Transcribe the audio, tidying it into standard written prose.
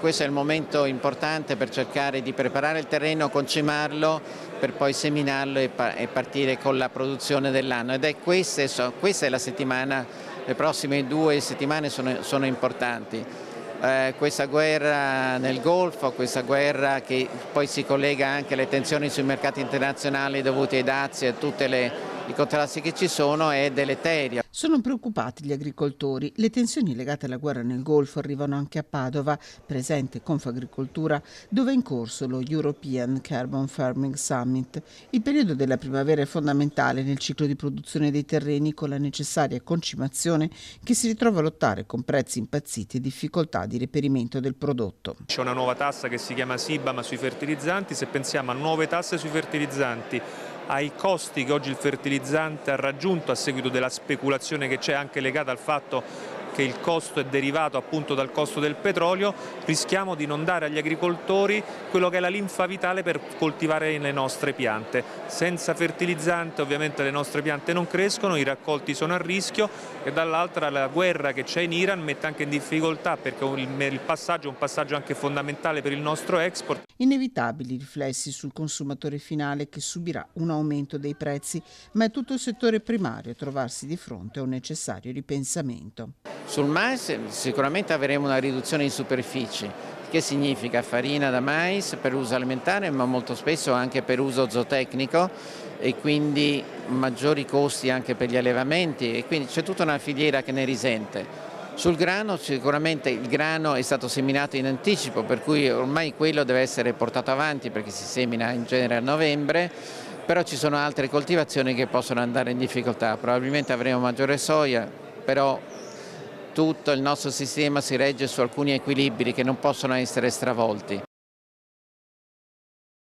questo è il momento importante per cercare di preparare il terreno, concimarlo per poi seminarlo e partire con la produzione dell'anno. Ed è questa è la settimana, le prossime 2 settimane sono importanti. Questa guerra nel Golfo, questa guerra che poi si collega anche alle tensioni sui mercati internazionali dovuti ai dazi e a tutti i contrasti che ci sono, è deleteria. Sono preoccupati gli agricoltori. Le tensioni legate alla guerra nel Golfo arrivano anche a Padova, presente Confagricoltura, dove è in corso lo European Carbon Farming Summit. Il periodo della primavera è fondamentale nel ciclo di produzione dei terreni, con la necessaria concimazione che si ritrova a lottare con prezzi impazziti e difficoltà di reperimento del prodotto. C'è una nuova tassa che si chiama CBAM sui fertilizzanti. Se pensiamo a nuove tasse sui fertilizzanti, ai costi che oggi il fertilizzante ha raggiunto a seguito della speculazione che c'è anche legata al fatto che il costo è derivato appunto dal costo del petrolio, rischiamo di non dare agli agricoltori quello che è la linfa vitale per coltivare le nostre piante. Senza fertilizzante ovviamente le nostre piante non crescono, i raccolti sono a rischio e dall'altra la guerra che c'è in Iran mette anche in difficoltà, perché il passaggio è un passaggio anche fondamentale per il nostro export. Inevitabili riflessi sul consumatore finale, che subirà un aumento dei prezzi, ma è tutto il settore primario a trovarsi di fronte a un necessario ripensamento. Sul mais sicuramente avremo una riduzione in superfici, che significa farina da mais per uso alimentare, ma molto spesso anche per uso zootecnico, e quindi maggiori costi anche per gli allevamenti, e quindi c'è tutta una filiera che ne risente. Sul grano sicuramente il grano è stato seminato in anticipo, per cui ormai quello deve essere portato avanti perché si semina in genere a novembre, però ci sono altre coltivazioni che possono andare in difficoltà. Probabilmente avremo maggiore soia, però tutto il nostro sistema si regge su alcuni equilibri che non possono essere stravolti.